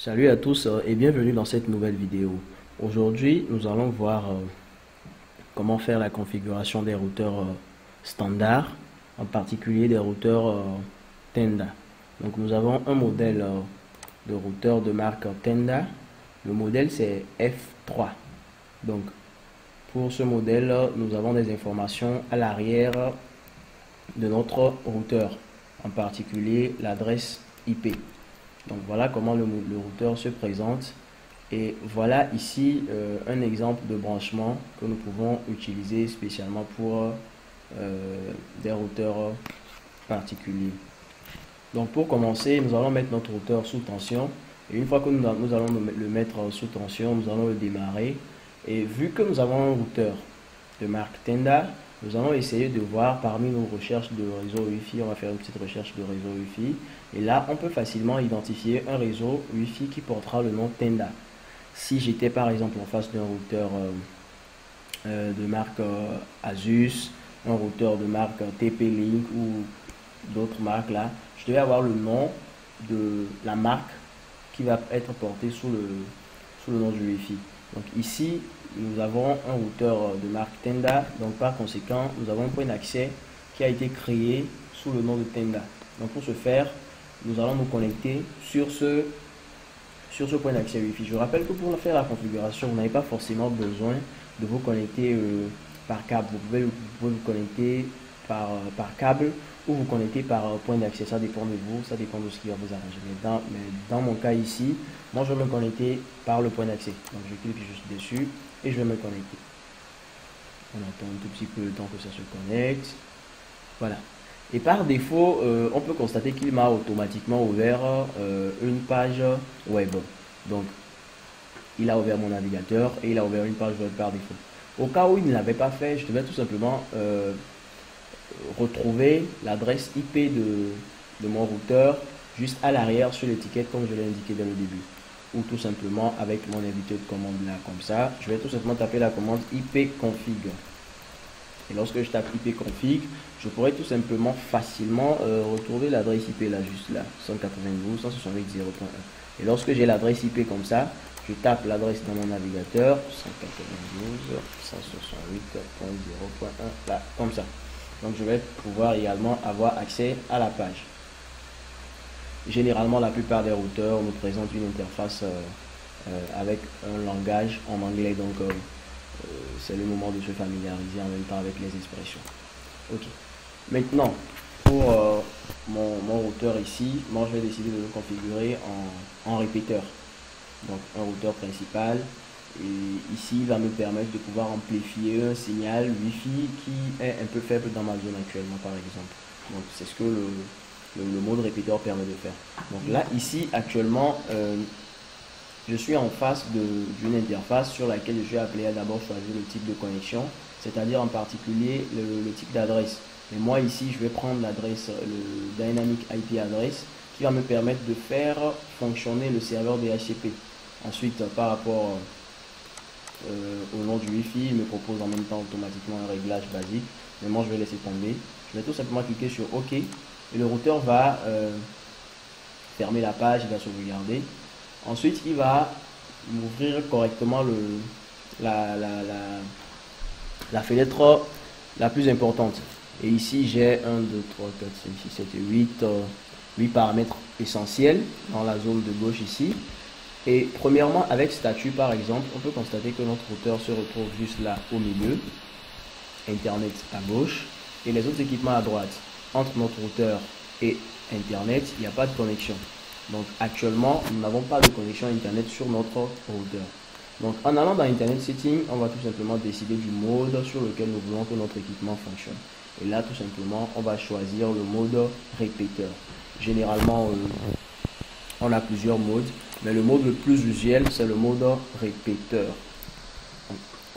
Salut à tous et bienvenue dans cette nouvelle vidéo. Aujourd'hui, nous allons voir comment faire la configuration des routeurs standards, en particulier des routeurs Tenda. Donc nous avons un modèle de routeur de marque Tenda. Le modèle c'est F3. Donc pour ce modèle, nous avons des informations à l'arrière de notre routeur, en particulier l'adresse IP. Donc voilà comment le routeur se présente, et voilà ici un exemple de branchement que nous pouvons utiliser spécialement pour des routeurs particuliers. Donc pour commencer, nous allons mettre notre routeur sous tension, et une fois que nous allons le mettre sous tension, nous allons le démarrer. Et vu que nous avons un routeur de marque Tenda, nous allons essayer de voir parmi nos recherches de réseau Wi-Fi, on va faire une petite recherche de réseau Wi-Fi. Et là, on peut facilement identifier un réseau Wi-Fi qui portera le nom Tenda. Si j'étais par exemple en face d'un routeur de marque Asus, un routeur de marque TP-Link ou d'autres marques là, je devais avoir le nom de la marque qui va être portée sous le nom du Wi-Fi. Donc ici, nous avons un routeur de marque Tenda, donc par conséquent, nous avons un point d'accès qui a été créé sous le nom de Tenda. Donc pour ce faire, nous allons nous connecter sur ce point d'accès Wi-Fi. Je rappelle que pour faire la configuration, vous n'avez pas forcément besoin de vous connecter par câble. Vous pouvez vous connecter par câble ou vous connecter par point d'accès. Ça dépend de vous, ça dépend de ce qui va vous arranger. Mais dans mon cas ici, moi je vais me connecter par le point d'accès. Donc je clique juste dessus et je vais me connecter. On attend un tout petit peu le temps que ça se connecte. Voilà. Et par défaut, on peut constater qu'il m'a automatiquement ouvert une page web. Donc, il a ouvert mon navigateur et il a ouvert une page web par défaut. Au cas où il ne l'avait pas fait, je devais tout simplement retrouver l'adresse IP de mon routeur juste à l'arrière sur l'étiquette comme je l'ai indiqué dès le début. Ou tout simplement avec mon invité de commande là, comme ça, je vais tout simplement taper la commande ipconfig. Et lorsque je tape ipconfig, je pourrais tout simplement facilement retrouver l'adresse IP là, juste là, 192.168.0.1. Et lorsque j'ai l'adresse IP comme ça, je tape l'adresse dans mon navigateur, 192.168.0.1, là, comme ça. Donc je vais pouvoir également avoir accès à la page. Généralement, la plupart des routeurs nous présentent une interface avec un langage en anglais, donc c'est le moment de se familiariser en même temps avec les expressions. Ok. Maintenant, pour mon routeur ici, moi je vais décider de le configurer en répéteur. Donc un routeur principal. Et ici, il va me permettre de pouvoir amplifier un signal Wi-Fi qui est un peu faible dans ma zone actuellement, par exemple. Donc c'est ce que le mode répéteur permet de faire. Donc là, ici, actuellement, je suis en face d'une interface sur laquelle je suis appelé à d'abord choisir le type de connexion, c'est-à-dire en particulier le type d'adresse. Mais moi ici, je vais prendre l'adresse, le Dynamic IP Address, qui va me permettre de faire fonctionner le serveur DHCP. Ensuite, par rapport au nom du Wi-Fi, il me propose en même temps automatiquement un réglage basique. Mais moi, je vais laisser tomber. Je vais tout simplement cliquer sur OK. Et le routeur va fermer la page, il va sauvegarder. Ensuite, il va m'ouvrir correctement la fenêtre la plus importante. Et ici, j'ai 1, 2, 3, 4, 5, 6, 7 et 8 paramètres essentiels dans la zone de gauche ici. Et premièrement, avec statut par exemple, on peut constater que notre routeur se retrouve juste là au milieu, Internet à gauche et les autres équipements à droite. Entre notre routeur et Internet, il n'y a pas de connexion. Donc actuellement, nous n'avons pas de connexion Internet sur notre routeur. Donc en allant dans Internet Setting, on va tout simplement décider du mode sur lequel nous voulons que notre équipement fonctionne. Et là, tout simplement, on va choisir le mode répéteur. Généralement, on a plusieurs modes, mais le mode le plus usuel, c'est le mode répéteur.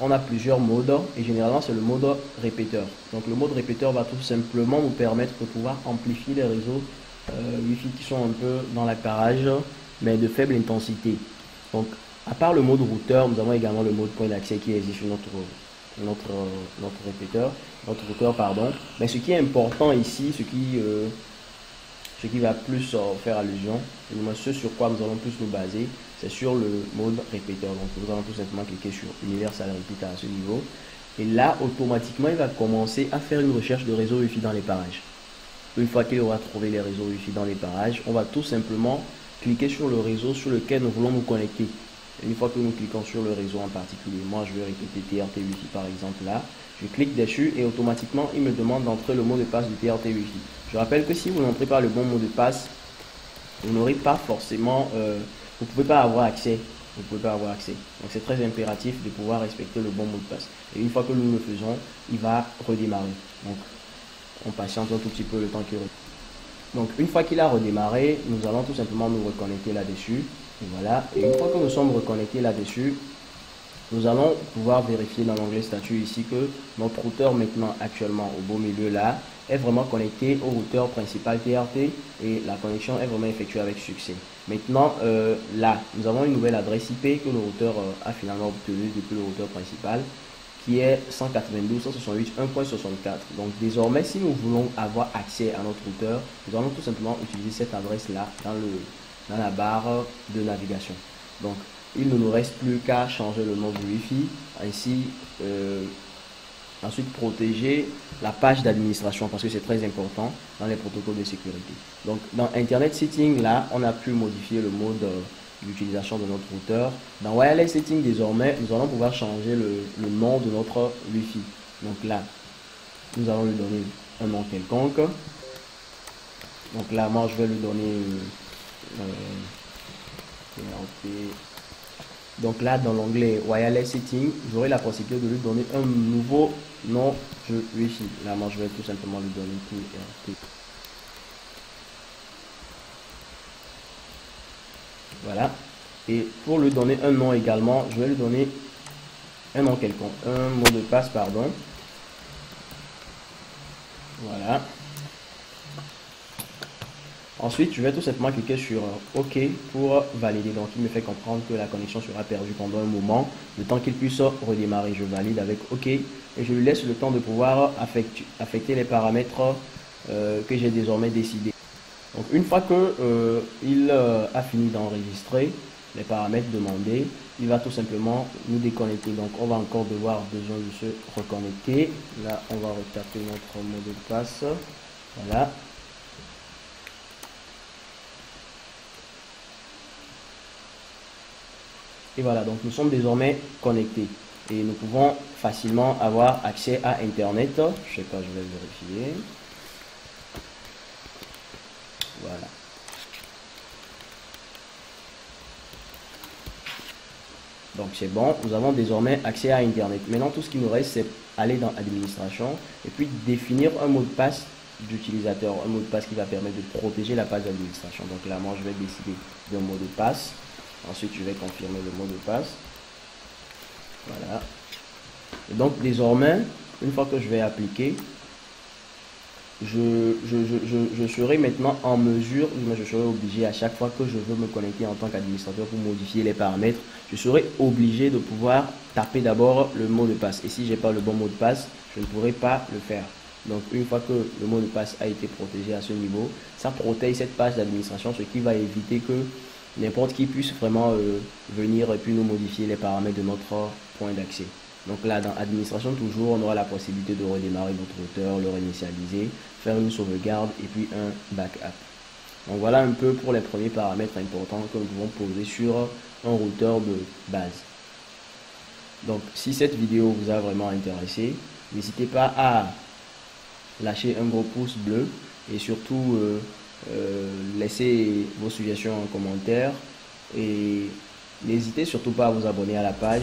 On a plusieurs modes et généralement, c'est le mode répéteur. Donc le mode répéteur va tout simplement nous permettre de pouvoir amplifier les réseaux Wi-Fi qui sont un peu dans la garage, mais de faible intensité. Donc, à part le mode routeur, nous avons également le mode point d'accès qui existe sur notre routeur, pardon. Mais ce qui est important ici, ce ce qui va plus faire allusion, et ce sur quoi nous allons plus nous baser, c'est sur le mode répéteur. Donc nous allons tout simplement cliquer sur Universal Repeater à ce niveau. Et là, automatiquement, il va commencer à faire une recherche de réseau Wi-Fi dans les parages. Une fois qu'il aura trouvé les réseaux Wi-Fi dans les parages, on va tout simplement cliquer sur le réseau sur lequel nous voulons nous connecter. Et une fois que nous cliquons sur le réseau en particulier, moi je vais répéter TRT Wi-Fi par exemple là, je clique dessus et automatiquement il me demande d'entrer le mot de passe du TRT Wi-Fi. Je rappelle que si vous n'entrez pas le bon mot de passe, vous n'aurez pas forcément, vous ne pouvez pas avoir accès. Vous ne pouvez pas avoir accès. Donc c'est très impératif de pouvoir respecter le bon mot de passe. Et une fois que nous le faisons, il va redémarrer. Donc on patiente un tout petit peu le temps qu'il redémarre. Donc une fois qu'il a redémarré, nous allons tout simplement nous reconnecter là-dessus. Et voilà. Et une fois que nous sommes reconnectés là-dessus, nous allons pouvoir vérifier dans l'onglet statut ici que notre routeur maintenant actuellement au beau milieu là est vraiment connecté au routeur principal TRT et la connexion est vraiment effectuée avec succès. Maintenant là, nous avons une nouvelle adresse IP que le routeur a finalement obtenue depuis le routeur principal, qui est 192.168.1.64. Donc désormais, si nous voulons avoir accès à notre routeur, nous allons tout simplement utiliser cette adresse là dans la barre de navigation. Donc il ne nous reste plus qu'à changer le nom du Wi-Fi, ainsi ensuite protéger la page d'administration parce que c'est très important dans les protocoles de sécurité. Donc dans Internet Setting là, on a pu modifier le mode d'utilisation de notre routeur. Dans Wireless Setting désormais, nous allons pouvoir changer le nom de notre Wi-Fi. Donc là, nous allons lui donner un nom quelconque. Donc là, moi je vais lui donner donc là dans l'onglet Wireless Setting, j'aurai la possibilité de lui donner un nouveau nom de Wi-Fi. Là moi je vais tout simplement lui donner TRT. Voilà. Et pour lui donner un nom également, je vais lui donner un nom quelconque, un mot de passe pardon. Voilà. Ensuite, je vais tout simplement cliquer sur OK pour valider. Donc, il me fait comprendre que la connexion sera perdue pendant un moment, le temps qu'il puisse redémarrer. Je valide avec OK et je lui laisse le temps de pouvoir affecter les paramètres que j'ai désormais décidé. Donc, une fois que il a fini d'enregistrer les paramètres demandés, il va tout simplement nous déconnecter. Donc, on va encore devoir besoin de se reconnecter. Là, on va retaper notre mot de passe. Voilà. Et voilà, donc nous sommes désormais connectés et nous pouvons facilement avoir accès à Internet. Je sais pas, je vais vérifier. Voilà. Donc c'est bon, nous avons désormais accès à Internet. Maintenant, tout ce qui nous reste, c'est aller dans Administration et puis définir un mot de passe d'utilisateur, un mot de passe qui va permettre de protéger la page d'administration. Donc là, moi, je vais décider d'un mot de passe. Ensuite, je vais confirmer le mot de passe. Voilà. Et donc, désormais, une fois que je vais appliquer, je serai maintenant en mesure, je serai obligé à chaque fois que je veux me connecter en tant qu'administrateur pour modifier les paramètres, je serai obligé de pouvoir taper d'abord le mot de passe. Et si je n'ai pas le bon mot de passe, je ne pourrai pas le faire. Donc, une fois que le mot de passe a été protégé à ce niveau, ça protège cette page d'administration, ce qui va éviter que n'importe qui puisse vraiment venir et puis nous modifier les paramètres de notre point d'accès. Donc là, dans Administration, toujours, on aura la possibilité de redémarrer notre routeur, le réinitialiser, faire une sauvegarde et puis un backup. Donc voilà un peu pour les premiers paramètres importants que nous pouvons poser sur un routeur de base. Donc si cette vidéo vous a vraiment intéressé, n'hésitez pas à lâcher un gros pouce bleu et surtout laissez vos suggestions en commentaire et n'hésitez surtout pas à vous abonner à la page.